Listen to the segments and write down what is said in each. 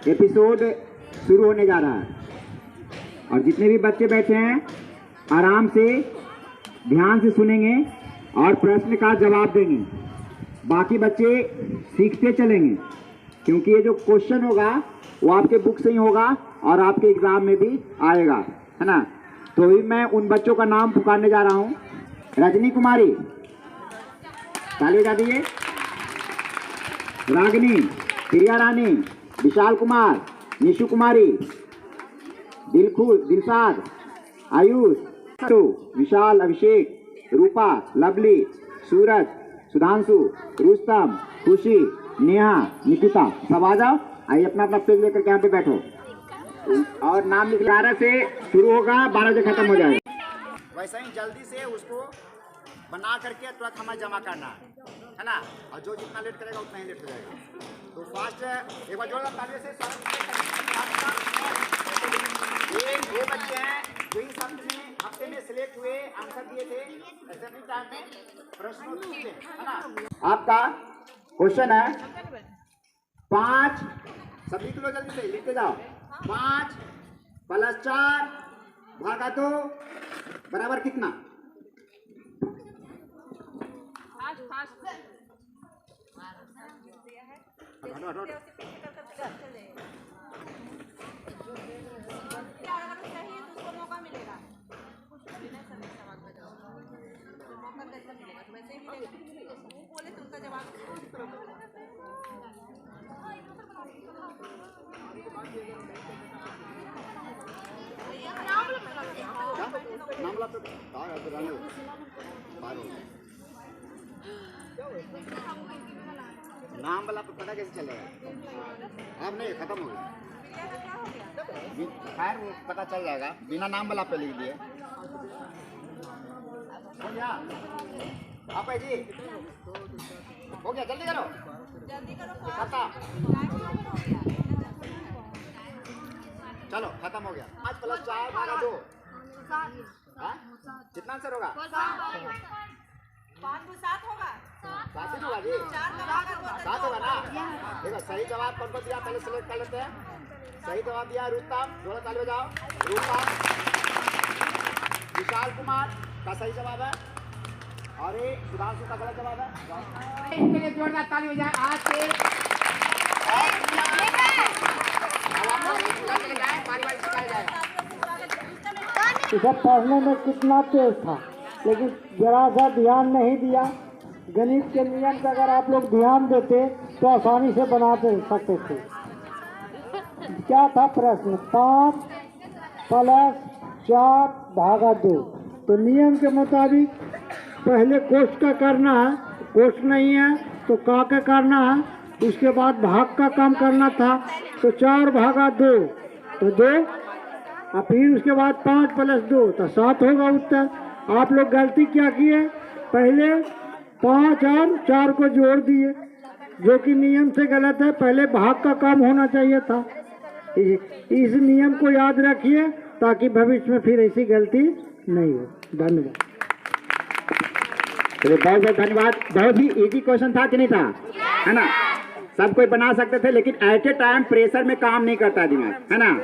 Episode शुरू होने जा रहा है और जितने भी बच्चे बैठे हैं आराम से ध्यान से सुनेंगे और प्रश्न का जवाब देंगे। बाकी बच्चे सीखते चलेंगे क्योंकि ये जो क्वेश्चन होगा वो आपके बुक से ही होगा और आपके एग्जाम में भी आएगा, है ना। तो अभी मैं उन बच्चों का नाम पुकारने जा रहा हूँ। रजनी कुमारी, ताली बजा दीजिए। रागिनी, प्रिया रानी, विशाल कुमार, निशु कुमारी, दिलसाद, आयुष, विशाल, अभिषेक, रूपा, लवली, सूरज, सुधांशु, रुस्तम, खुशी, नेहा, निकिता, सब आ जाओ। आइए अपना अपना पेज लेकर के यहाँ पे बैठो और नाम लिख। 11 से शुरू होगा, 12 से खत्म हो जाएगा। वैसे ही जल्दी से उसको बना करके तुरंत हमें जमा करना है ना। और जो जितना लेट करेगा उतना ही लेट हो जाएगा। तो फास्ट एक बार जोरदार तालियों से ये वो बच्चे हैं जो इस हफ्ते में सिलेक्ट हुए, आंसर दिए थे असेंबली टाइम में प्रश्नोत्तरी थे, है ना। आपका क्वेश्चन है 5, सब लिख लो जल्दी से, लिखते जाओ। 5 + 4 / 2 बराबर कितना? नाम वाला तो पता कैसे चलेगा? अब नहीं, खत्म हो गया। खैर वो पता चल जाएगा। बिना नाम वाला पे लिख दिए। हो गया आप जी, हो गया। जल्दी करो, चलो खत्म हो गया। 5 + 4 / 2 कितना आंसर होगा? 5 × 7 होगा। 7 ही होगा जी। 7 होगा ना। देखो सही जवाब कौन को दिया, पहले सिलेक्ट कर लेते हैं। सही जवाब दिया रुस्तम, जोड़ा ताली बजाओ। रूपा, विशाल कुमार का सही जवाब है और ये सुधांशु का गलत जवाब है। इसके लिए जोरदार ताली बजाएं। आज से इसे पढ़ने में कितना तेज था, लेकिन जरा सा ध्यान नहीं दिया। गणित के नियम का अगर आप लोग ध्यान देते तो आसानी से बना सकते थे। क्या था प्रश्न? 5 + 4 / 2। तो नियम के मुताबिक पहले कोष्ठ का करना है, कोष्ठ नहीं है तो का करना है, उसके बाद भाग का काम करना था। तो 4 / 2 तो 2 और फिर उसके बाद 5 + 2 तो 7 होगा उत्तर। आप लोग गलती क्या किए? पहले 5 और 4 को जोड़ दिए, जो कि नियम से गलत है। पहले भाग का काम होना चाहिए था। इस नियम को याद रखिए ताकि भविष्य में फिर ऐसी गलती नहीं हो। धन्यवाद। बहुत बहुत धन्यवाद। बहुत ही इजी क्वेश्चन था कि नहीं था, है ना। सब कोई बना सकते थे, लेकिन एट ए टाइम प्रेशर में काम नहीं करता दिमाग, है ना।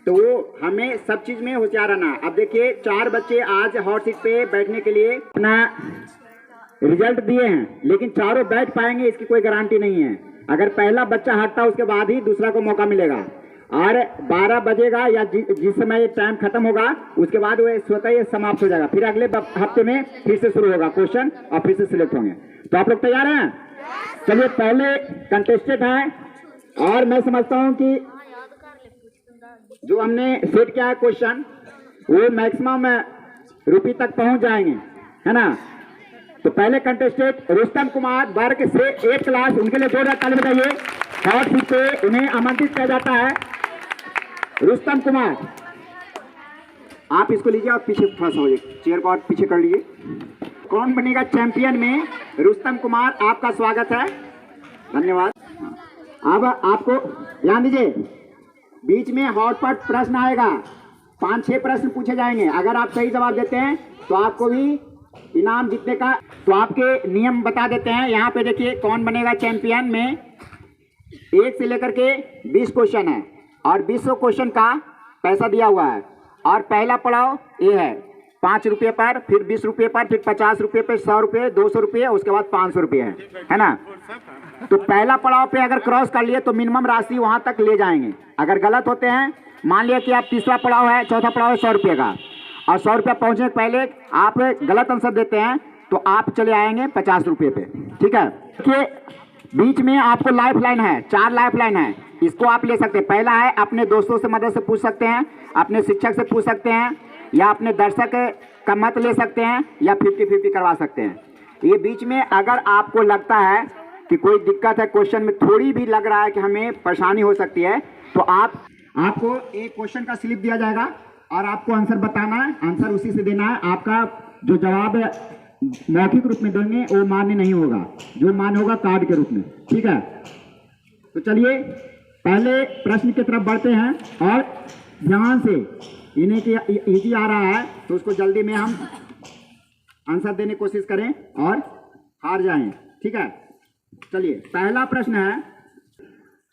तो वो हमें सब चीज में होशियार रहना। अब देखिए 4 बच्चे आज हॉट सीट पे बैठने के लिए अपना रिजल्ट दिए हैं, लेकिन चारों बैठ पाएंगे इसकी कोई गारंटी नहीं है। अगर पहला बच्चा हटता उसके बाद ही दूसरा को मौका मिलेगा। और 12 बजेगा या जिस समय टाइम खत्म होगा उसके बाद वो स्वतः ही समाप्त हो जाएगा। फिर अगले हफ्ते में फिर से शुरू होगा क्वेश्चन और फिर से सिलेक्ट होंगे। तो आप लोग तैयार हैं? चलिए पहले कंटेस्टेंट हैं और मैं समझता हूं कि जो हमने सेट किया है क्वेश्चन वो मैक्सिमम रुपये तक पहुंच जाएंगे, है ना। तो पहले कंटेस्टेंट रुस्तम कुमार वर्ग से 8 क्लास, उनके लिए जोरदार ताली बजाइए। हॉट सीट पे उन्हें आमंत्रित किया जाता है। रुस्तम कुमार, आप इसको लीजिए और पीछे थोड़ा सा हो जाए, चेयर को और पीछे कर लीजिए। कौन बनेगा चैंपियन में रुस्तम कुमार, आपका स्वागत है। धन्यवाद। अब आपको ध्यान दीजिए, बीच में हॉटपॉट प्रश्न आएगा। 5-6 प्रश्न पूछे जाएंगे। अगर आप सही जवाब देते हैं तो आपको भी इनाम जीतने का। तो आपके नियम बता देते हैं। यहाँ पे देखिए कौन बनेगा चैंपियन में। 1 से लेकर के 20 क्वेश्चन है और 200 क्वेश्चन का पैसा दिया हुआ है। और पहला पड़ाव ये है 5 रुपये पर, फिर 20 रुपये पर, फिर 50 रुपये पर, 100 रुपये, 200 रुपये, उसके बाद 500 रुपये है ना। तो पहला पड़ाव पे अगर क्रॉस कर लिए तो मिनिमम राशि वहां तक ले जाएंगे। अगर गलत होते हैं, मान लिया कि आप तीसरा पड़ाव है, चौथा पड़ाव है 100 रुपये का, और 100 रुपये पहुंचने से पहले आप गलत आंसर देते हैं तो आप चले आएंगे 50 रुपये पे। ठीक है, कि बीच में आपको लाइफ लाइन है, 4 लाइफ लाइन है, इसको आप ले सकते हैं। पहला है अपने दोस्तों से मदद से पूछ सकते हैं, अपने शिक्षक से पूछ सकते हैं, या अपने दर्शक का मत ले सकते हैं, या 50-50 करवा सकते हैं। ये बीच में अगर आपको लगता है कि कोई दिक्कत है, क्वेश्चन में थोड़ी भी लग रहा है कि हमें परेशानी हो सकती है, तो आपको एक क्वेश्चन का स्लिप दिया जाएगा और आपको आंसर बताना है, आंसर उसी से देना है। आपका जो जवाब मौखिक रूप में देंगे वो मान्य नहीं होगा, जो मान्य होगा कार्ड के रूप में। ठीक है, तो चलिए पहले प्रश्न की तरफ बढ़ते हैं और ध्यान से, इन्हें कि इजी आ रहा है तो उसको जल्दी में हम आंसर देने की कोशिश करें और हार जाएं। ठीक है, चलिए पहला प्रश्न है।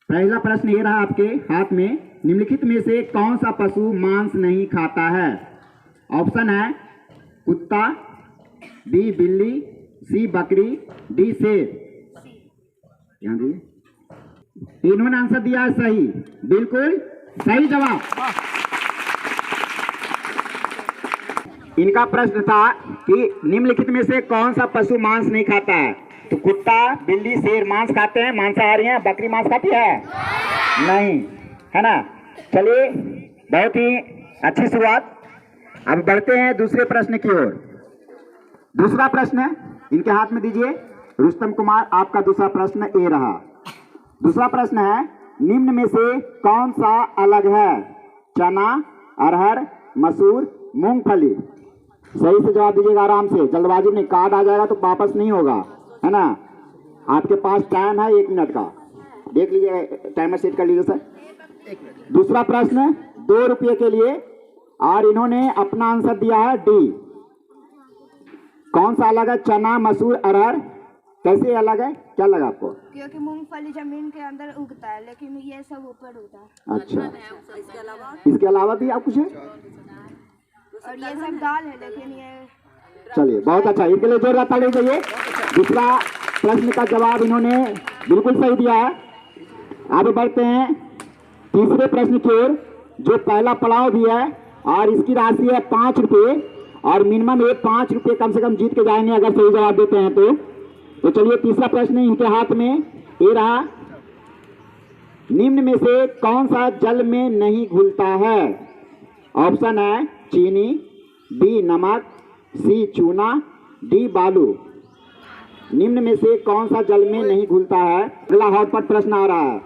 पहला प्रश्न ये रहा आपके हाथ में, निम्नलिखित में से कौन सा पशु मांस नहीं खाता है? ऑप्शन है कुत्ता, बी बिल्ली, सी बकरी, डी शेर। ध्यान दीजिए, इन्होंने आंसर दिया है सही, बिल्कुल सही जवाब। इनका प्रश्न था कि निम्नलिखित में से कौन सा पशु मांस नहीं खाता है? तो कुत्ता, बिल्ली, शेर मांस खाते हैं, मांसाहारी हैं। बकरी मांस खाती है? नहीं, है ना। चलिए, बहुत ही अच्छी शुरुआत। अब बढ़ते हैं दूसरे प्रश्न की ओर। दूसरा प्रश्न इनके हाथ में दीजिए। रुस्तम कुमार, आपका दूसरा प्रश्न ए रहा। दूसरा प्रश्न है, निम्न में से कौन सा अलग है? चना, अरहर, मसूर, मूंगफली। सही से जवाब दीजिएगा, आराम से, जल्दबाजी में। कार्ड आ जाएगा तो वापस नहीं होगा, है ना। आपके पास टाइम है 1 मिनट का, देख लीजिए, टाइमर सेट कर लीजिए सर। दूसरा प्रश्न 2 रुपये के लिए, और इन्होंने अपना आंसर दिया है डी। कौन सा अलग है? चना, मसूर, अरहर। कैसे अलग है, क्या लगा आपको? क्योंकि मूंगफली जमीन के अंदर उगता है, लेकिन ये सब ऊपर होता है। अच्छा, इसके अलावा भी आप कुछ है? और ये सब दाल है, लेकिन ये। चलिए, बहुत अच्छा, इनके लिए जोरदार ताली चाहिए। दूसरा प्रश्न का जवाब इन्होंने बिल्कुल सही दिया है। आगे बढ़ते हैं तीसरे प्रश्न की ओर, जो पहला पड़ाव भी है और इसकी राशि है 5 रुपये, और मिनिमम ये 5 रुपये कम से कम जीत के जाएंगे अगर सही जवाब देते हैं तो चलिए तीसरा प्रश्न इनके हाथ में ये रहा। निम्न में से कौन सा जल में नहीं घुलता है? ऑप्शन है चीनी, बी नमक, सी चूना, डी बालू। निम्न में से कौन सा जल में नहीं घुलता है? अगला हॉटपॉट प्रश्न आ रहा है।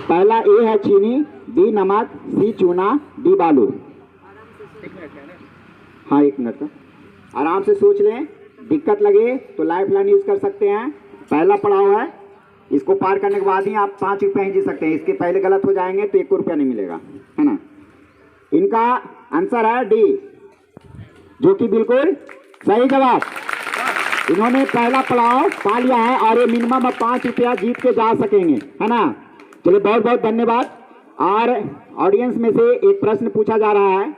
पहला ए है चीनी, बी नमक, सी चूना, डी बालू। हाँ, 1 मिनट का आराम से सोच लें, दिक्कत लगे तो लाइफ लाइन यूज कर सकते हैं। पहला पड़ाव है, इसको पार करने के बाद ही आप 5 रुपये ही जीत सकते हैं। इसके पहले गलत हो जाएंगे तो 1 रुपया नहीं मिलेगा, है ना। इनका आंसर है डी, जो कि बिल्कुल सही जवाब। इन्होंने पहला पड़ाव पा लिया है और ये मिनिमम 5 रुपया जीत के जा सकेंगे, है ना। चलिए, बहुत बहुत धन्यवाद। और ऑडियंस में से एक प्रश्न पूछा जा रहा है,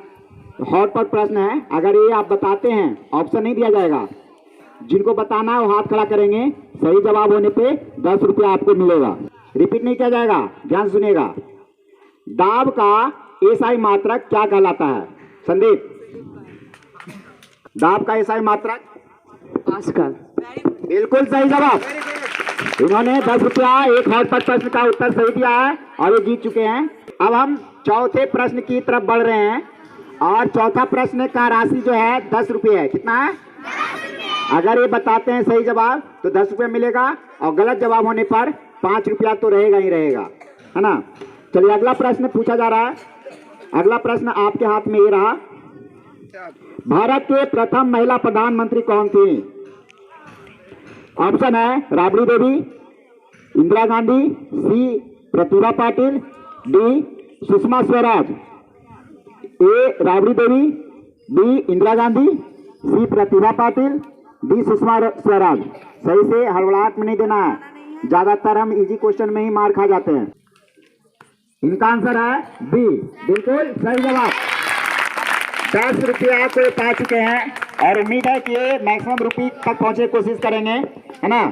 हॉटपॉट प्रश्न है। अगर ये आप बताते हैं, ऑप्शन नहीं दिया जाएगा, जिनको बताना है वो हाथ खड़ा करेंगे। सही जवाब होने पे 10 रुपया आपको मिलेगा। रिपीट नहीं किया जाएगा, ध्यान सुनिएगा। दाब का एसआई मात्रक क्या कहलाता है? संदीप, दाब का एसआई मात्रक? आजकल। बिल्कुल सही जवाब। इन्होंने 10 रुपया एक हॉटपॉट प्रश्न का उत्तर सही दिया है और ये जीत चुके हैं। अब हम चौथे प्रश्न की तरफ बढ़ रहे हैं और चौथा प्रश्न का राशि जो है 10 रुपये है। कितना है? अगर ये बताते हैं सही जवाब तो 10 रुपये मिलेगा, और गलत जवाब होने पर 5 रुपया तो रहेगा ही रहेगा, है ना। चलिए, अगला प्रश्न पूछा जा रहा है। अगला प्रश्न आपके हाथ में ये रहा। भारत के प्रथम महिला प्रधानमंत्री कौन थी? ऑप्शन है राबड़ी देवी, इंदिरा गांधी, सी प्रतिभा पाटिल, डी सुषमा स्वराज। ए राबड़ी देवी, बी इंदिरा गांधी, सी प्रतिभा पाटिल, डी सुषमा स्वराज। सही से हड़बड़ाहट में नहीं देना है, ज्यादातर हम इजी क्वेश्चन में ही मार खा जाते हैं। इनका आंसर है बी, बिल्कुल सही जवाब। 10 रुपया को पा चुके हैं और उम्मीद है कि ये मैक्सिमम रुपये तक पहुंचे कोशिश करेंगे, है ना,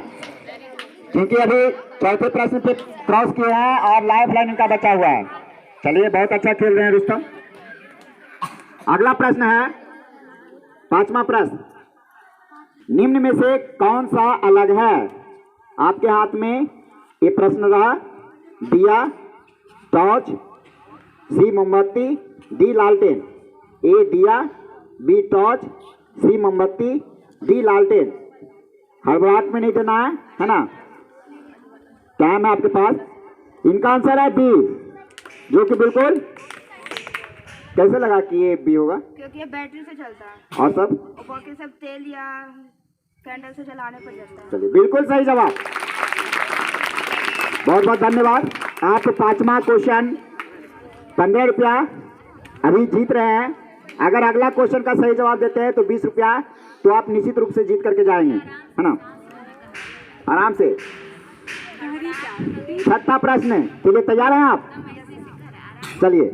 क्योंकि अभी चौथे प्रश्न पे क्रॉस किए हैं और लाइफ लाइन इनका बचा हुआ है। चलिए, बहुत अच्छा खेल रहे हैं रुस्तम। अगला प्रश्न है 5वां प्रश्न, निम्न में से कौन सा अलग है? आपके हाथ में ये प्रश्न रहा, दिया, टॉर्च, सी मोमबत्ती, डी लालटेन। ए दिया, बी टॉर्च, सी मोमबत्ती, डी लालटेन। हड़बड़ाहट में नहीं देना है ना, टाइम है आपके पास। इनका आंसर है बी, जो कि बिल्कुल, कैसे लगा कि ये बी होगा? क्योंकि ये बैटरी से चलता है और सब और बाकी सब तेल या कैंडल से जलाने पर चलता है। चलिए, बिल्कुल सही जवाब। बहुत बहुत धन्यवाद। आप 5वां क्वेश्चन 15 रुपया अभी जीत रहे हैं। अगर अगला क्वेश्चन का सही जवाब देते हैं तो 20 रुपया तो आप निश्चित रूप से जीत करके जाएंगे, है ना, आराम से। 6ठा प्रश्न के लिए तैयार हैं आप? चलिए,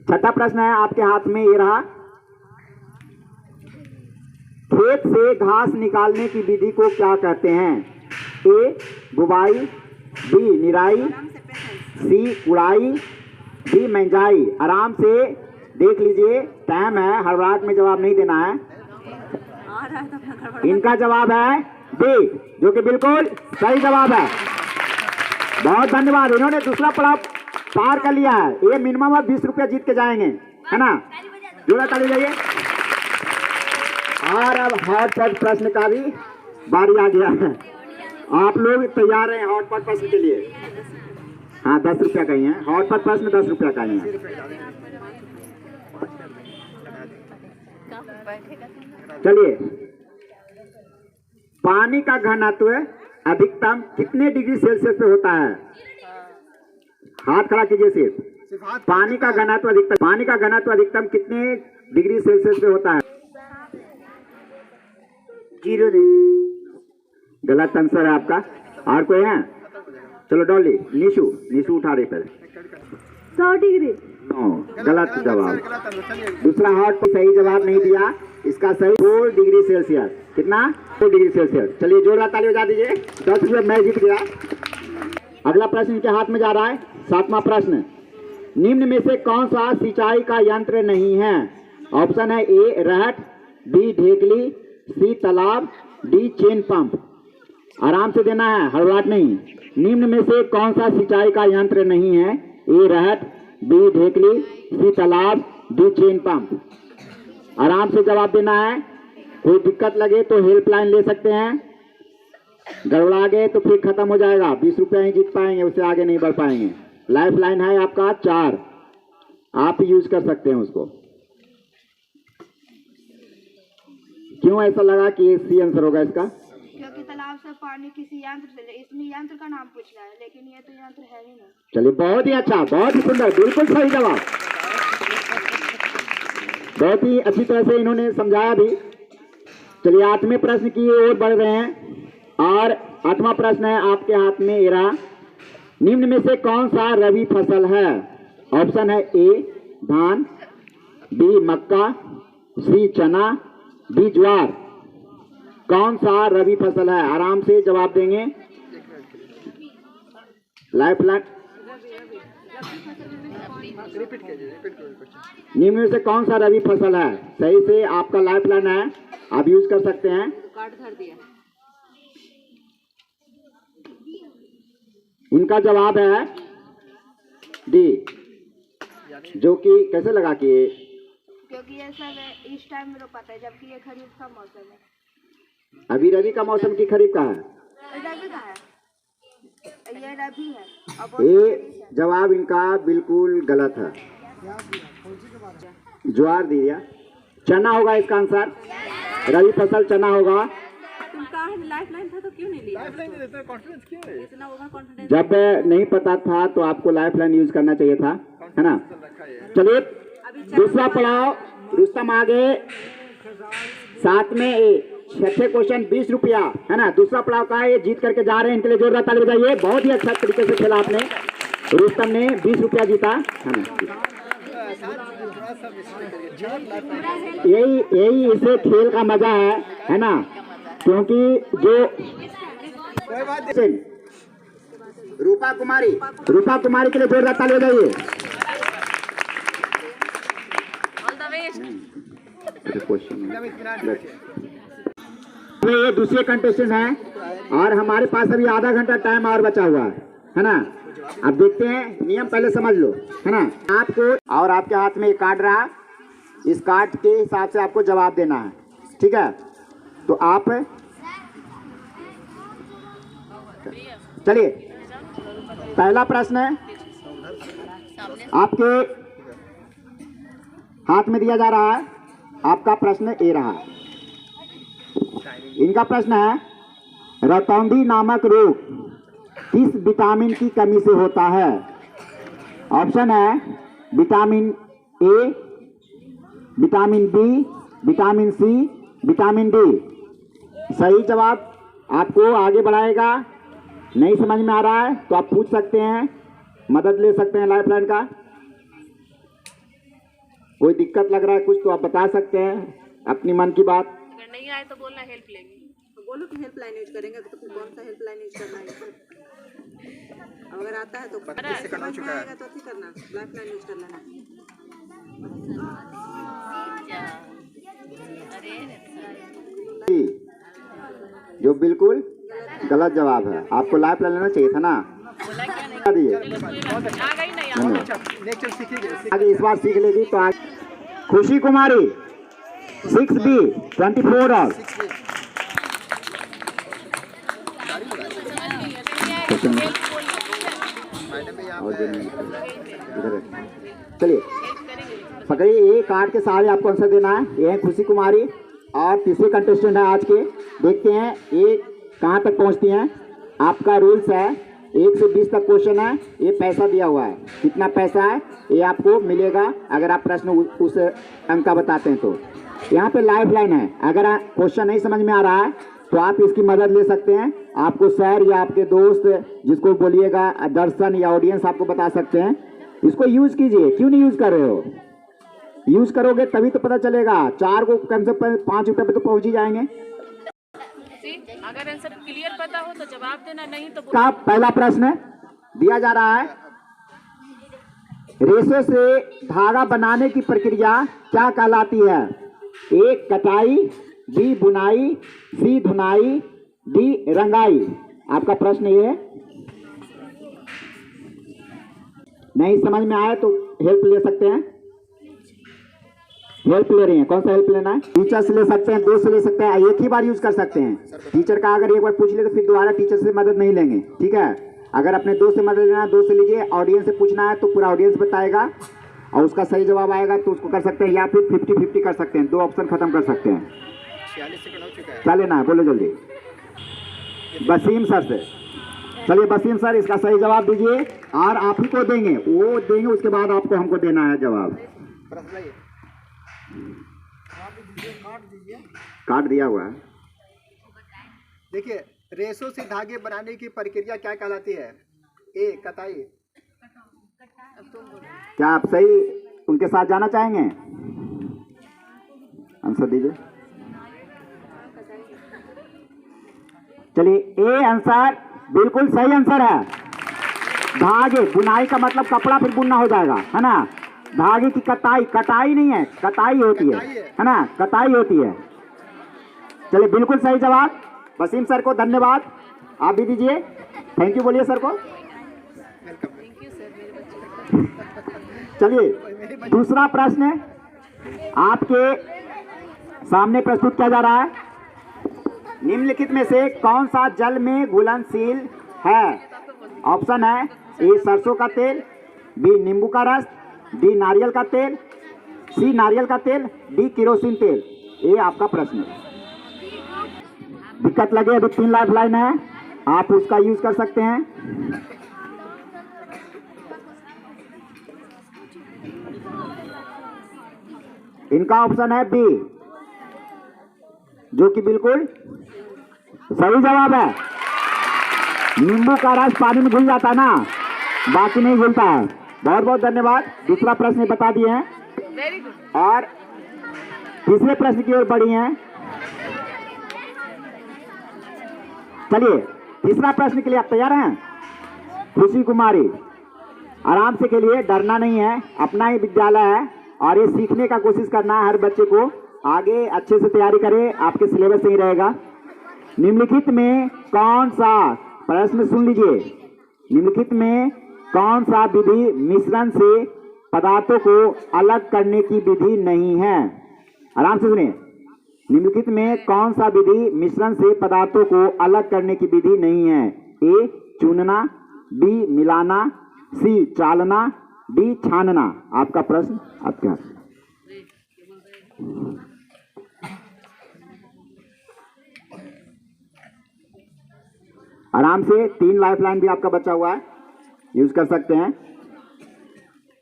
6ठा प्रश्न है आपके हाथ में, ये रहा, खेत से घास निकालने की विधि को क्या कहते हैं? ए बुवाई, बी निराई, सी उड़ाई, डी मंजाई। आराम से देख लीजिए, टाइम है, हड़बड़ाहट में जवाब नहीं देना है। इनका जवाब है बी, जो कि बिल्कुल सही जवाब है। बहुत धन्यवाद, इन्होंने दूसरा पड़ाव पार कर लिया है। ये मिनिमम आप 20 रुपया जीत के जाएंगे, है ना, जोड़ा ताली जाइए। और अब हॉटपॉट प्रश्न का भी बारी आ गया है। आप लोग तैयार हैं हॉटपॉट प्रश्न के लिए? हाँ, 10 रुपया का ही है हॉटपॉट प्रश्न, 10 रुपया का ही है। चलिए, पानी का घनत्व अधिकतम कितने डिग्री सेल्सियस पे होता है? हाथ खड़ा कीजिए सिर्फ। पानी का घनत्व अधिकतम कितने डिग्री सेल्सियस पे होता है? 0 डिग्री। गलत आंसर है आपका। और कोई है? चलो डॉली, निशु उठा रही पहले। 100 डिग्री। गलत जवाब। दूसरा हॉट को सही जवाब नहीं दिया, इसका सही 4 डिग्री सेल्सियस। कितना? 4 डिग्री सेल्सियस। चलिए, जोरदार ताली बजा दीजिए। 10 रुपये मैं जीत गया। अगला प्रश्न इनके हाथ में जा रहा है, 7वां प्रश्न, निम्न में से कौन सा सिंचाई का यंत्र नहीं है? ऑप्शन है ए रहट, बी ढेकली, सी तालाब, डी चेन पंप। आराम से देना है, हड़बड़ाहट नहीं। निम्न में से कौन सा सिंचाई का यंत्र नहीं है? ए रहट, बी ढेकली, सी तालाब, डी चेन पंप। आराम से जवाब देना है। कोई दिक्कत लगे तो हेल्पलाइन ले सकते हैं, गड़बड़ा गए तो फिर खत्म हो जाएगा। 20 रुपया ही जीत पाएंगे, उससे आगे नहीं बढ़ पाएंगे। लाइफ लाइन है आपका 4, आप यूज कर सकते हैं उसको। क्यों ऐसा लगा कि ये सी आंसर होगा इसका? क्योंकि तालाब से पानी किसी यंत्र से, इसमें यंत्र का नाम पूछ रहा है, लेकिन ये तो यंत्र है ही नहीं। चलिए, बहुत ही अच्छा, बहुत ही सुंदर, बिल्कुल सही जवाब। बहुत ही अच्छी तरह से इन्होंने समझाया भी। चलिए, 8वें प्रश्न की ओर बढ़ रहे हैं और 8वां प्रश्न है आपके हाथ में, एरा, निम्न में से कौन सा रबी फसल है? ऑप्शन है ए धान, बी मक्का, सी चना, डी ज्वार। कौन सा रबी फसल है? आराम से जवाब देंगे। लाइफ लाइन, निम्न में से कौन सा रबी फसल है? सही से आपका लाइफ लाइन है, आप यूज कर सकते हैं। इनका जवाब है डी, जो कि कैसे लगा कि क्योंकि ये सब इस टाइम में रोपाता है, जबकि ये खरीफ का मौसम है। अभी रबी का मौसम की खरीफ का है? रबी का है, ये रबी है। ये जवाब इनका बिल्कुल गलत है, ज्वार दिया। चना होगा इसका आंसर, रबी फसल चना होगा। लाइफलाइन था तो क्यों नहीं लिया? कॉन्फिडेंस क्यों है? इतना ओवर कॉन्फिडेंस। जब नहीं पता था तो आपको लाइफलाइन यूज करना चाहिए था, है ना। चलिए, दूसरा पड़ाव रुस्तम आगे। 7 में छठे क्वेश्चन 20 रुपया है ना। दूसरा पड़ाव का है, ये जीत करके जा रहे हैं, इनके लिए जोरदार ताली बजाइए। बहुत ही अच्छा तरीके से खेला आपने। रुस्तम ने 20 रुपया जीता है ना। यही इसे खेल का मजा है ना, क्योंकि जो रूपा कुमारी के लिए जोरदार ताली बजाइए। ये दूसरे कंटेस्टेंट हैं और हमारे पास अभी आधा घंटा टाइम और बचा हुआ है ना। अब देखते हैं, नियम पहले समझ लो है ना। आपको और आपके हाथ में एक कार्ड रहा, इस कार्ड के हिसाब से आपको जवाब देना है, ठीक है। तो आप चलिए, पहला प्रश्न है आपके हाथ में दिया जा रहा है। आपका प्रश्न ए रहा। इनका प्रश्न है, रतौंधी नामक रोग किस विटामिन की कमी से होता है? ऑप्शन है vitamin A, vitamin B, vitamin C, vitamin D. सही जवाब आपको आगे बढ़ाएगा। नहीं समझ में आ रहा है तो आप पूछ सकते हैं, मदद ले सकते हैं लाइफलाइन का। कोई दिक्कत लग रहा है कुछ तो आप बता सकते हैं अपनी मन की बात। अगर नहीं आए तो बोलना हेल्प लेंगे, तो बोलो कि हेल्पलाइन यूज करेंगे, तो फिर कौन सा हेल्पलाइन यूज करना है। अगर आता है तो समझ में आएगा तो ठीक करना, लाइफलाइन यूज कर लेना। जो बिल्कुल गलत जवाब है, आपको लाइफलाइन लेना चाहिए था ना। आगे इस बार सीख लेगी तो आगे। खुशी कुमारी 6B 24 और चलिए पकड़िए, ये कार्ड के सहारे आपको आंसर देना है। ये है खुशी कुमारी और तीसरे कंटेस्टेंट है आज के। देखते हैं ये कहाँ तक पहुँचती हैं। आपका रूल्स है 1 से 20 तक क्वेश्चन है। ये पैसा दिया हुआ है, कितना पैसा है ये आपको मिलेगा अगर आप प्रश्न उस अंक का बताते हैं तो। यहाँ पे लाइफलाइन है, अगर क्वेश्चन नहीं समझ में आ रहा है तो आप इसकी मदद ले सकते हैं। आपको सर या आपके दोस्त जिसको बोलिएगा, दर्शन या ऑडियंस आपको बता सकते हैं। इसको यूज कीजिए। क्यों नहीं यूज कर रहे हो? यूज करोगे तभी तो पता चलेगा। 4 को कम से कम 5 रुपये पे तो पहुंच ही जाएंगे। अगर आंसर क्लियर पता हो तो जवाब देना, नहीं तो का पहला प्रश्न दिया जा रहा है, रेशे से धागा बनाने की प्रक्रिया क्या कहलाती है? ए कटाई, बी बुनाई, सी धुनाई, डी रंगाई। आपका प्रश्न ये है। नहीं समझ में आए तो हेल्प ले सकते हैं। हेल्प ले रही हैं, कौन सा हेल्प लेना है? टीचर से ले सकते हैं, दोस्त से ले सकते हैं, एक ही बार यूज कर सकते हैं। टीचर का अगर एक बार पूछ ले तो फिर दोबारा टीचर से मदद नहीं लेंगे, ठीक है। अगर अपने दोस्त से मदद लेना है, दोस्त से लीजिए। ऑडियंस से पूछना है तो पूरा ऑडियंस बताएगा और उसका सही जवाब आएगा तो उसको कर सकते हैं, या फिर 50-50 कर सकते हैं। 2 ऑप्शन खत्म कर सकते हैं। 46 सेकंड हो चुका है। क्या लेना है बोलो जल्दी। वसीम सर से। चलिए वसीम सर इसका सही जवाब दीजिए और आप ही को देंगे, वो देंगे, उसके बाद आपको हमको देना है जवाब। कार्ड दिया हुआ है। देखिए, रेशों से धागे बनाने की प्रक्रिया क्या कहलाती है? ए कताई। क्या आप सही उनके साथ जाना चाहेंगे? आंसर दीजिए। चलिए ए आंसर बिल्कुल सही आंसर है। धागे बुनाई का मतलब कपड़ा फिर बुनना हो जाएगा, है ना। धागे की कटाई, कटाई नहीं है, कटाई होती है ना, कटाई होती है। चलिए बिल्कुल सही जवाब। वसीम सर को धन्यवाद। आप भी दीजिए, थैंक यू बोलिए सर को। चलिए दूसरा प्रश्न आपके सामने प्रस्तुत किया जा रहा है। निम्नलिखित में से कौन सा जल में घुलनशील है? ऑप्शन है ए सरसों का तेल, बी नींबू का रस, डी नारियल का तेल, सी नारियल का तेल, डी केरोसिन तेल। ये आपका प्रश्न। दिक्कत लगे अभी 3 लाइफलाइन है, आप उसका यूज कर सकते हैं। इनका ऑप्शन है बी जो कि बिल्कुल सही जवाब है। नींबू का रस पानी में घुल जाता है ना, बाकी नहीं घुलता है। बहुत बहुत धन्यवाद। दूसरा प्रश्न बता दिए हैं और तीसरे प्रश्न की ओर बढ़ी हैं। चलिए तीसरा प्रश्न के लिए आप तैयार हैं? खुशी कुमारी, आराम से खेलिए, डरना नहीं है, अपना ही विद्यालय है और ये सीखने का कोशिश करना है हर बच्चे को। आगे अच्छे से तैयारी करें, आपके सिलेबस सही रहेगा। निम्नलिखित में कौन सा, प्रश्न सुन लीजिए, निम्नलिखित में कौन सा विधि मिश्रण से पदार्थों को अलग करने की विधि नहीं है? आराम से सुनिए, निम्नलिखित में कौन सा विधि मिश्रण से पदार्थों को अलग करने की विधि नहीं है? ए चुनना, बी मिलाना, सी चालना, डी छानना। आपका प्रश्न आपके हाथ। आराम से 3 लाइफलाइन भी आपका बचा हुआ है, यूज कर सकते हैं।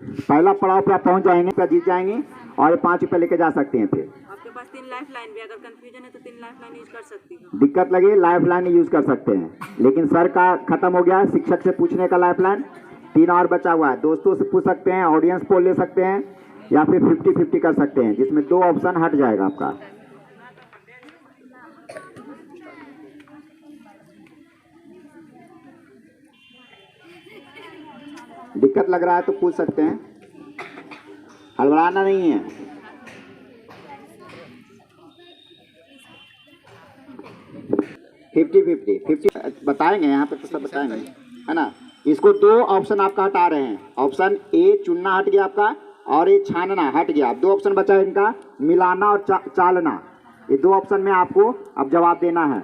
पहला पड़ाव पे आप पहुंच जाएंगे तो जीत जाएंगे और 5 रुपए लेके जा सकते हैं। फिर आपके पास 3 लाइफ लाइन भी, अगर कंफ्यूजन है तो 3 लाइफ लाइन यूज कर सकती हो। दिक्कत लगे लाइफलाइन यूज कर सकते हैं, लेकिन सर का खत्म हो गया, शिक्षक से पूछने का लाइफलाइन 3 और बचा हुआ है। दोस्तों से पूछ सकते हैं, ऑडियंस पोल ले सकते हैं या फिर 50-50 कर सकते हैं, जिसमें 2 ऑप्शन हट जाएगा आपका। दिक्कत लग रहा है तो पूछ सकते हैं, हड़बड़ाना नहीं है। फिफ्टी बताएंगे यहाँ पे, तो सब बताएंगे, है ना। इसको 2 ऑप्शन आपका हटा रहे हैं। ऑप्शन ए चुनना हट गया आपका और ये छानना हट गया। अब 2 ऑप्शन बचा है इनका, मिलाना और चालना। ये 2 ऑप्शन में आपको अब जवाब देना है।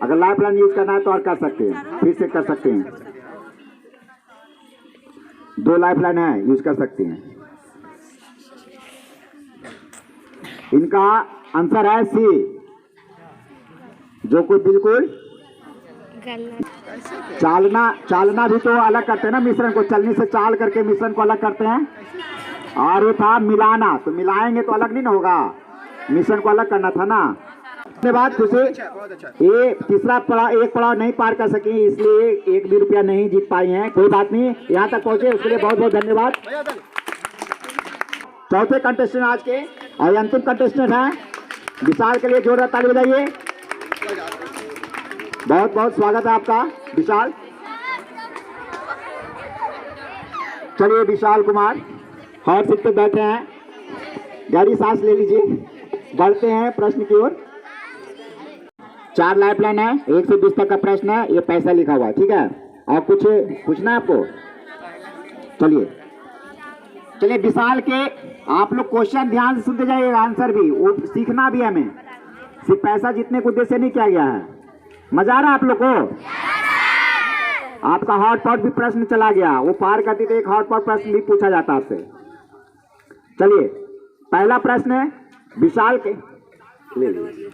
अगर लाइफलाइन यूज करना है तो और कर सकते हैं, फिर से कर सकते हैं। 2 लाइफलाइन है, यूज कर सकते हैं। इनका आंसर है सी, जो कोई बिल्कुल चालना भी तो अलग करते हैं ना मिश्रण को, चलने से चाल करके मिश्रण को अलग करते हैं। और ये था मिलाना, तो मिलाएंगे तो अलग नहीं ना होगा, मिश्रण को अलग करना था ना। धन्यवाद खुशी। ये तीसरा पड़ाव, एक पड़ाव नहीं पार कर सकी, इसलिए 1 भी रुपया नहीं जीत पाई हैं। कोई बात नहीं, यहाँ तक पहुंचे उसके लिए बहुत बहुत धन्यवाद। चौथे कंटेस्टेंट आज के और अंतिम कंटेस्टेंट हैं विशाल, के लिए जोरदार ताली बजाइए। बहुत बहुत स्वागत है आपका विशाल। चलिए विशाल कुमार हॉट सीट पे बैठे हैं, गहरी सांस ले लीजिए, बढ़ते हैं प्रश्न की ओर। 4 लाइफलाइन है, 1 से 20 तक का प्रश्न है, ये पैसा लिखा हुआ है, ठीक है। और कुछ पूछना है आपको? चलिए विशाल के आप लोग क्वेश्चन ध्यान से सुनते जाइए, आंसर भी, वो सीखना भी हमें, सिर्फ पैसा जीतने को उद्देश्य नहीं किया गया है। मजा आ रहा है आप लोग को? आपका हॉटपॉट भी प्रश्न चला गया, वो पार करती तो एक हॉटपॉट प्रश्न भी पूछा जाता आपसे। चलिए पहला प्रश्न है विशाल के, ले लीजिए।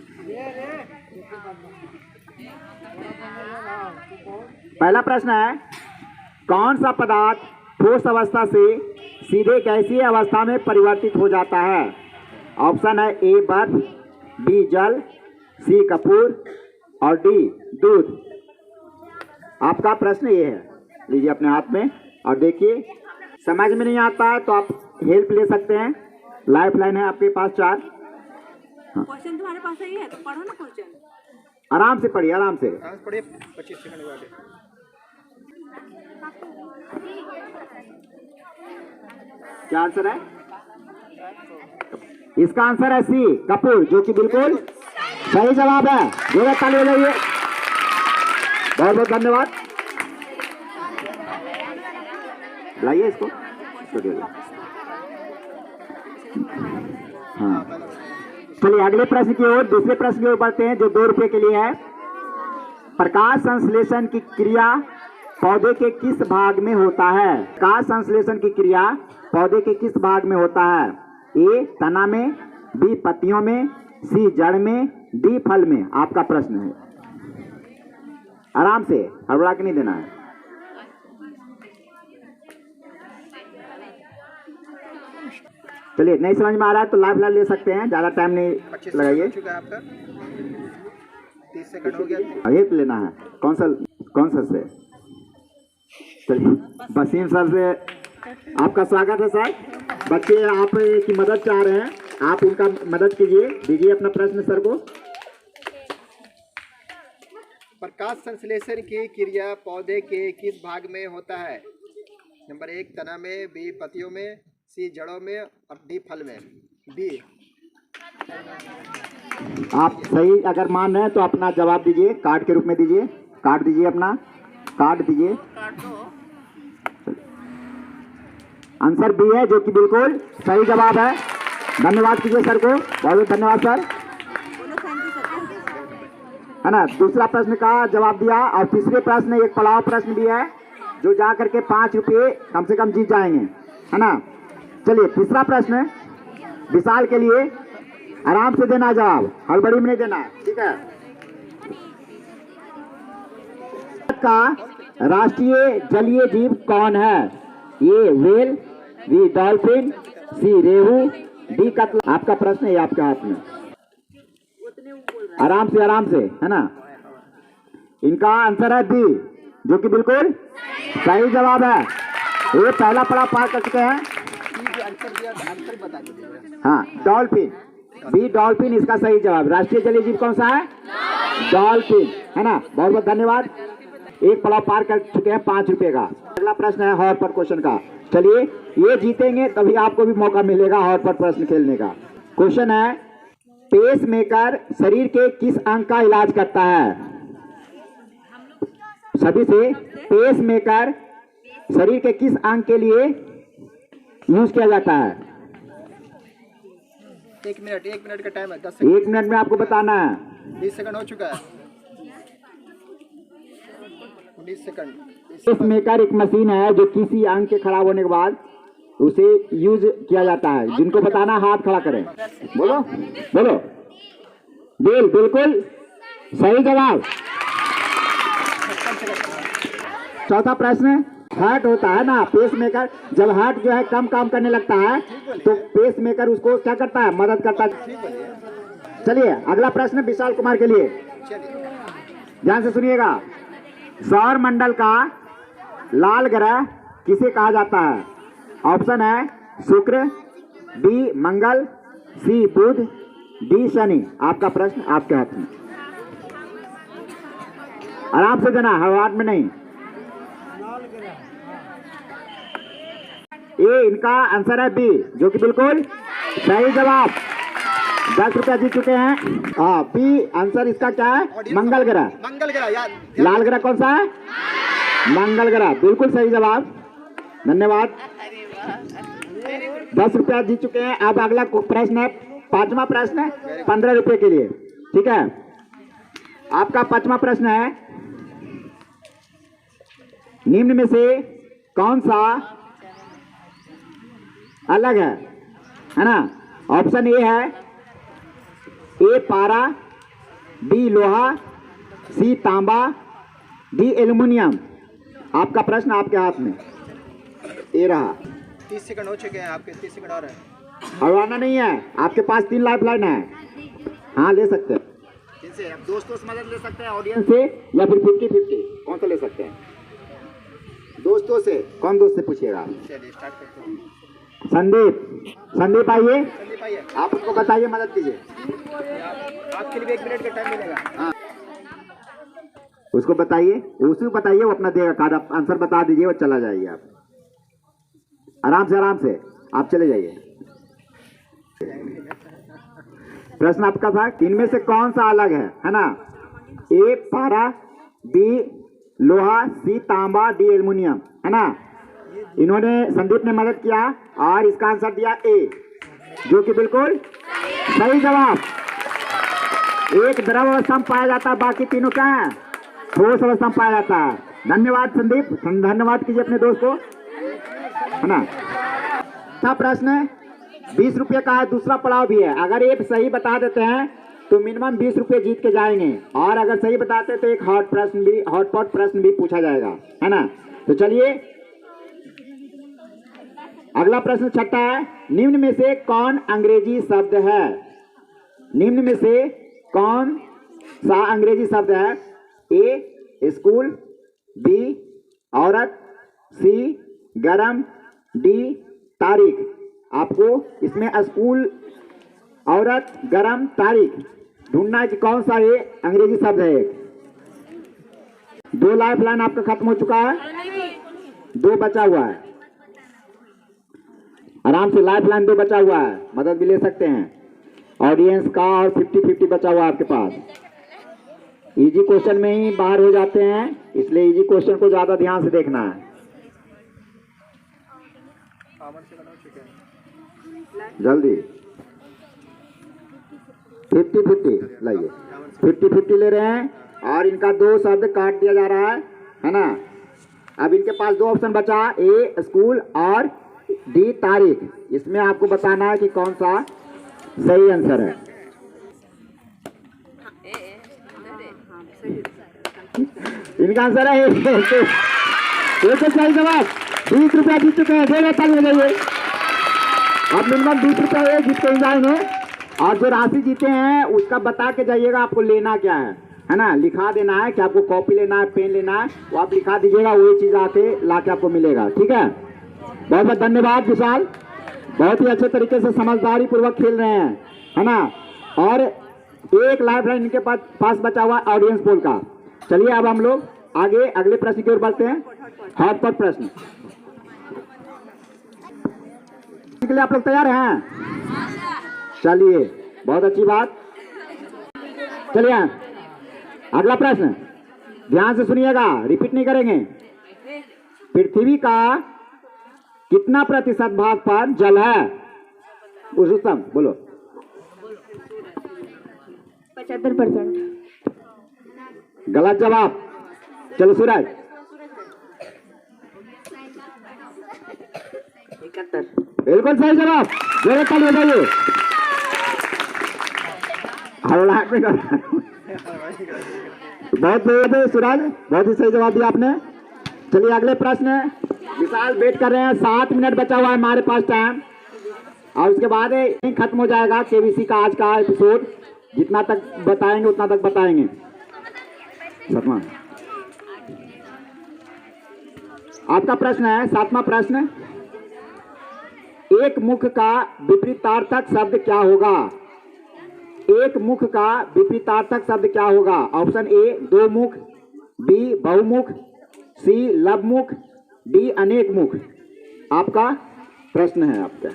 पहला प्रश्न है, कौन सा पदार्थ ठोस अवस्था से सीधे गैसीय अवस्था में परिवर्तित हो जाता है? ऑप्शन है ए बर्फ, बी जल, सी कपूर और डी दूध। आपका प्रश्न ये है, लीजिए अपने हाथ में और देखिए। समझ में नहीं आता है तो आप हेल्प ले सकते हैं, लाइफलाइन है आपके पास 4। क्वेश्चन तुम्हारे पास सही है तो पढ़ो ना क्वेश्चन। आराम से पढ़िए, आराम से पढ़िए 25 सेकंड बाद। क्या आंसर है? इसका आंसर है सी कपूर, जो कि बिल्कुल सही जवाब है। जोरदार ताली बजाइए। बहुत बहुत धन्यवाद। लाइए इसको। हाँ चलिए अगले प्रश्न की ओर, दूसरे प्रश्न की ओर बढ़ते हैं जो 2 रुपए के लिए है। प्रकाश संश्लेषण की क्रिया पौधे के किस भाग में होता है? प्रकाश संश्लेषण की क्रिया पौधे के किस भाग में होता है? ए तना में, बी पत्तियों में, सी जड़ में, डी फल में। आपका प्रश्न है, आराम से, हड़बड़ा के नहीं देना है। चलिए, नहीं समझ में आ रहा है तो लाइव लाइव ले सकते हैं, ज़्यादा टाइम नहीं 25 लगाइए। हो चुका है आपका, 30 सेकंड हो गया। ये लेना है कौन सा से? चलिए, वसीम सर से आपका स्वागत है सर। बच्चे आप की मदद चाह रहे हैं, आप उनका मदद कीजिए, दीजिए अपना प्रश्न सर को। प्रकाश संश्लेषण की क्रिया पौधे के किस भाग में होता है? नंबर 1 तना में, बी पत्तियों में, सी जड़ों में और डी फल में। बी। आप सही अगर मान रहे हैं तो अपना जवाब दीजिए, कार्ड के रूप में दीजिए, कार्ड दीजिए, अपना कार्ड दीजिए। आंसर बी है, जो कि बिल्कुल सही जवाब है। धन्यवाद कीजिए सर को, बहुत बहुत धन्यवाद सर, है ना। दूसरा प्रश्न का जवाब दिया और तीसरे प्रश्न एक पड़ाव प्रश्न भी है जो जा करके 5 रुपये कम से कम जीत जाएंगे, है ना। चलिए, तीसरा प्रश्न विशाल के लिए, आराम से देना जवाब, हड़बड़ी में नहीं देना है, ठीक है। का राष्ट्रीय जलीय जीव कौन है? ये व्हेल, बी डॉल्फिन, सी रेहू, डी कतला। आपका प्रश्न है, आपके हाथ में, आराम से, है ना। इनका आंसर है बी, जो कि बिल्कुल सही जवाब है। ये पहला पड़ाव पार कर चुके हैं। हाँ, डॉल्फिन, बी डॉल्फिन इसका सही जवाब। राष्ट्रीय जलीय जीव कौन सा है? डॉल्फिन, है ना। बहुत बहुत धन्यवाद, एक पड़ाव पार कर चुके हैं 5 रुपए का। अगला प्रश्न है हॉट पॉट क्वेश्चन का। चलिए, ये जीतेंगे तभी आपको भी मौका मिलेगा हॉट पॉट प्रश्न खेलने का। क्वेश्चन है, पेस मेकर शरीर के किस अंग का इलाज करता है? सभी से, पेस मेकर शरीर के किस अंग के लिए यूज किया जाता है? 1 मिनट का टाइम है, 10 1 सेकंड। मिनट में आपको बताना है। 20 सेकंड हो चुका है, 19 सेकंड। पेस मेकर एक मशीन है जो किसी अंग के खराब होने के बाद उसे यूज किया जाता है। जिनको बताना हाथ खड़ा करें, बोलो बोलो। बिल्कुल सही जवाब। चौथा प्रश्न, हार्ट होता है ना, पेस मेकर, जब हार्ट जो है कम काम करने लगता है तो पेस मेकर उसको क्या करता है? मदद करता है। चलिए, अगला प्रश्न विशाल कुमार के लिए, ध्यान से सुनिएगा। सौर मंडल का लाल ग्रह किसे कहा जाता है? ऑप्शन है शुक्र, बी मंगल, सी बुध, डी शनि। आपका प्रश्न आपके हाथ में, आराम से देना, हवाट में नहीं। ये इनका आंसर है बी, जो कि बिल्कुल सही जवाब। 10 रुपया जीत चुके हैं। हाँ, बी आंसर इसका क्या है? मंगल ग्रह। मंगल ग्रह यार, लाल ग्रह कौन सा है? मंगल ग्रह, बिल्कुल सही जवाब। धन्यवाद, 10 रुपया जीत चुके हैं। अब अगला प्रश्न है, 5वां प्रश्न, 15 रुपए के लिए, ठीक है। आपका 5वां प्रश्न है, निम्न में से कौन सा अलग है ना। ऑप्शन ए है, ए पारा, बी लोहा, सी तांबा, डी एल्युमिनियम। आपका प्रश्न आपके हाथ में, ये रहा। 30 सेकंड हो चुके हैं आपके, 30 सेकंड और है। हरवाना नहीं है, आपके पास 3 लाइफ लाइन है। हाँ, ले सकते हैं, जैसे आप दोस्तों से मदद ले सकते हैं, ऑडियंस से, या फिर 50-50 कौन सा ले सकते हैं? दोस्तों से, कौन दोस्त से पूछिएगा? चलिए स्टार्ट करते हैं। संदीप आइए, संदीप आइए, आप उनको बताइए, मदद कीजिए। आपके लिए 1 मिनट का टाइम मिलेगा। हाँ, उसको बताइए, उसी को बताइए, वो अपना देगा कार्ड। आप आंसर बता दीजिए, वो चला जाइए। आप आराम से आप चले जाइए। प्रश्न आपका था, इनमें से कौन सा अलग है ना। ए पारा, बी लोहा, सी तांबा, डी एल्युमिनियम, है ना। इन्होंने, संदीप ने मदद किया और इसका आंसर दिया ए, जो कि बिल्कुल सही जवाब। एक द्रव अवस्था में पाया जाता है, बाकी तीनों क्या है? ठोस अवस्था में पाया जाता है। धन्यवाद संदीप, धन्यवाद कीजिए अपने दोस्त को, है ना। था प्रश्न 20 रुपये का है, दूसरा पड़ाव भी है। अगर ये सही बता देते हैं तो मिनिमम 20 रुपये जीत के जाएंगे, और अगर सही बताते तो एक हॉट पॉट प्रश्न भी पूछा जाएगा, है ना। तो चलिए, अगला प्रश्न छठा है, निम्न में से कौन अंग्रेजी शब्द है? निम्न में से कौन सा अंग्रेजी शब्द है? ए स्कूल, बी औरत, सी गरम, डी तारीख। आपको इसमें स्कूल, औरत, गरम, तारीख ढूंढना है कि कौन सा ये अंग्रेजी शब्द है। 2 लाइफ लाइन आपका खत्म हो चुका है, 2 बचा हुआ है। आराम से लाइफ लाइन 2 बचा हुआ है, मदद भी ले सकते हैं ऑडियंस का, और 50-50 बचा हुआ है आपके पास। इजी क्वेश्चन में ही बाहर हो जाते हैं, इसलिए इजी क्वेश्चन को ज्यादा ध्यान से देखना है। जल्दी 50-50 लाइए, 50-50 ले रहे हैं और इनका 2 शब्द काट दिया जा रहा है ना। अब इनके पास 2 ऑप्शन बचा, ए स्कूल और डी तारीख। इसमें आपको बताना है कि कौन सा सही आंसर है। इनका आंसर है एक सही जवाब। 20 रुपया जीत चुके हैं, 2 ताली हो जाइए। अब मिनिमम 20 रुपया जीत के जाएंगे, और जो राशि जीते हैं उसका बता के जाइएगा आपको लेना क्या है ना। लिखा देना है कि आपको कॉपी लेना है, पेन लेना है, वो आप लिखा दीजिएगा, वही चीज आके लाके आपको मिलेगा। ठीक है, बहुत बहुत धन्यवाद विशाल, बहुत ही अच्छे तरीके से समझदारी पूर्वक खेल रहे हैं, है ना। और 1 लाइफ लाइन इनके पास बचा हुआ ऑडियंस पोल का। चलिए अब हम लोग आगे अगले प्रश्न की ओर बढ़ते हैं। हॉटपॉट प्रश्न के लिए आप लोग तैयार हैं? चलिए, बहुत अच्छी बात। चलिए अगला प्रश्न ध्यान से सुनिएगा, रिपीट नहीं करेंगे। पृथ्वी का कितना प्रतिशत भाग पर जल है? रुस्तम बोलो। 75%। गलत जवाब। चलो सूरज। 71। बिल्कुल सही जवाब, जोरे ताली हो जाइए। बहुत बहुत सूरज, बहुत ही सही जवाब दिया आपने। चलिए अगले प्रश्न, विशाल वेट कर रहे हैं, 7 मिनट बचा हुआ है हमारे पास टाइम, और उसके बाद खत्म हो जाएगा केबीसी का आज का एपिसोड। जितना तक बताएंगे उतना तक बताएंगे। आपका प्रश्न है 7वां प्रश्न, एक मुख का विपरीतार्थक शब्द क्या होगा? एक मुख का विपरीतार्थक शब्द क्या होगा? ऑप्शन ए 2 मुख, बी बहुमुख, सी लवमुख, डी अनेक मुख। आपका प्रश्न है आपका।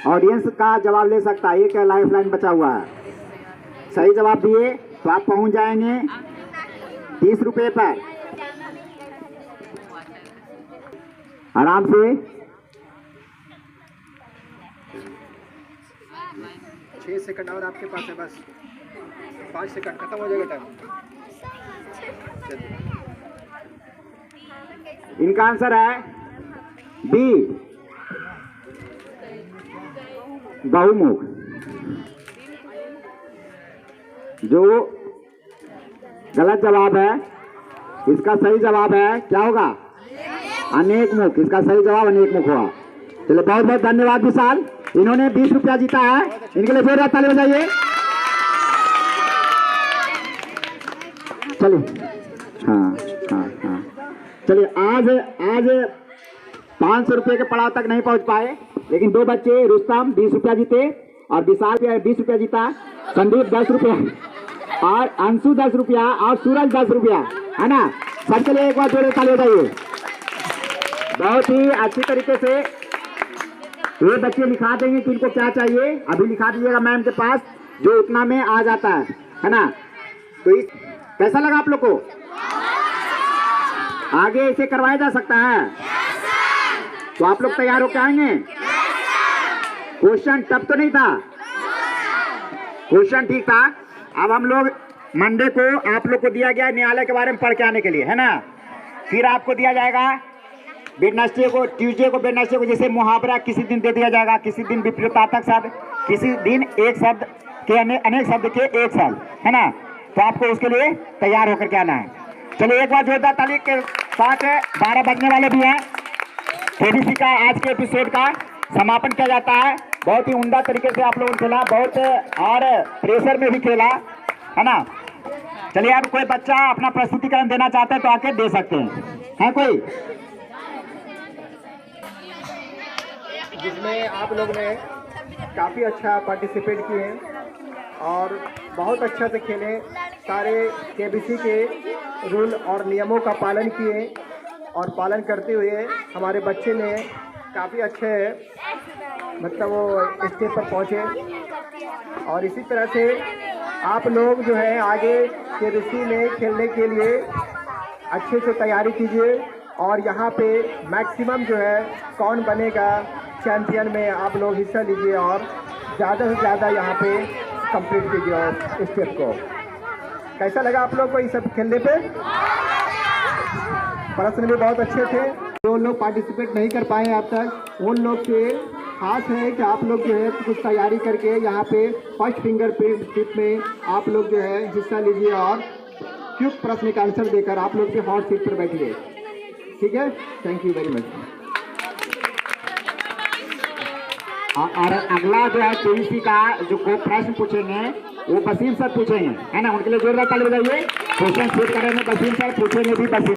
ऑडियंस का जवाब ले सकता है, एक लाइफ लाइन बचा हुआ है। सही जवाब दिए तो आप पहुंच जाएंगे 30 रुपए पर आराम से। 6 सेकंड और आपके पास है, बस 5 सेकंड खत्म हो जाएगा टाइम। इनका आंसर है बी बहुमुख। जो गलत जवाब है, इसका सही जवाब है क्या होगा? अनेक मुख। इसका सही जवाब अनेक मुख हुआ। चलिए बहुत बहुत धन्यवाद विशाल, इन्होंने 20 रुपया जीता है, इनके लिए जोरदार ताली बजाइए। चलिए हाँ हाँ हाँ, चलिए आज 500 रुपये के पड़ाव तक नहीं पहुंच पाए, लेकिन 2 बच्चे, रुस्तम 20 रुपया जीते और विशाल 20 रुपया जीता, संदीप 10 रुपया और अंशु 10 रुपया और सूरज 10 रुपया, है ना। सबके लिए एक बार जोरदार ताली बजाइए। बहुत ही अच्छी तरीके से ये बच्चे लिखा देंगे कि इनको क्या चाहिए, अभी लिखा दीजिएगा मैम के पास, जो उतना में आ जाता है ना। तो इस कैसा लगा आप लोग को? आगे इसे करवाया जा सकता है? तो आप लोग तैयार होकर आएंगे? क्वेश्चन टफ तो नहीं था, क्वेश्चन ठीक था। अब हम लोग मंडे को आप लोग को दिया गया न्यायालय के बारे में पढ़ के आने के लिए, है ना। फिर आपको दिया जाएगा वेडनेसडे को, ट्यूसडे को, वेडनेसडे को जैसे मुहावरा किसी दिन दे दिया जाएगा, किसी दिन विपरीतार्थक शब्द, किसी दिन एक शब्द के अनेक शब्द के एक शब्द, है ना। तो आपको उसके लिए तैयार होकर के आना है। चलिए एक बार जोरदार ताली के साथ 12 बजने वाले भी हैं। केबीसी का आज के एपिसोड का समापन किया जाता है। बहुत ही उम्दा तरीके से आप लोगों ने खेला, बहुत और प्रेशर में भी खेला, है ना। चलिए अब कोई बच्चा अपना प्रस्तुतिकरण देना चाहता है तो आके दे सकते हैं कोई? जिसमें आप लोग ने काफ़ी अच्छा पार्टिसिपेट किए और बहुत अच्छा से खेले, सारे केबीसी के रूल और नियमों का पालन किए और पालन करते हुए हमारे बच्चे ने काफ़ी अच्छे मतलब वो स्टेज पर पहुँचे। और इसी तरह से आप लोग जो है आगे केबीसी में खेलने के लिए अच्छे से तैयारी कीजिए और यहाँ पे मैक्सिमम जो है कौन बनेगा चैंपियन में आप लोग हिस्सा लीजिए और ज़्यादा से ज़्यादा यहाँ पे कंप्लीट कीजिए और स्टेप को। कैसा लगा आप लोग को ये सब खेलने पे? प्रश्न भी बहुत अच्छे थे। जो लोग पार्टिसिपेट नहीं कर पाए अब तक, उन लोग से खास है कि आप लोग जो है कुछ तैयारी करके यहाँ पे फर्स्ट फिंगर प्रिंट में आप लोग जो है हिस्सा लीजिए और क्विक प्रश्न का आंसर देकर आप लोग के हॉट सीट पर बैठिए। ठीक है, थैंक यू वेरी मच। और अगला जो है केबीसी का जो प्रश्न पूछेंगे वो बसीम सर पूछेंगे, है ना। उनके लिए जोरदार ताली बजाइए। क्वेश्चन शूट कर रहे हैं बसीम सर, पूछेंगे भी बसीम।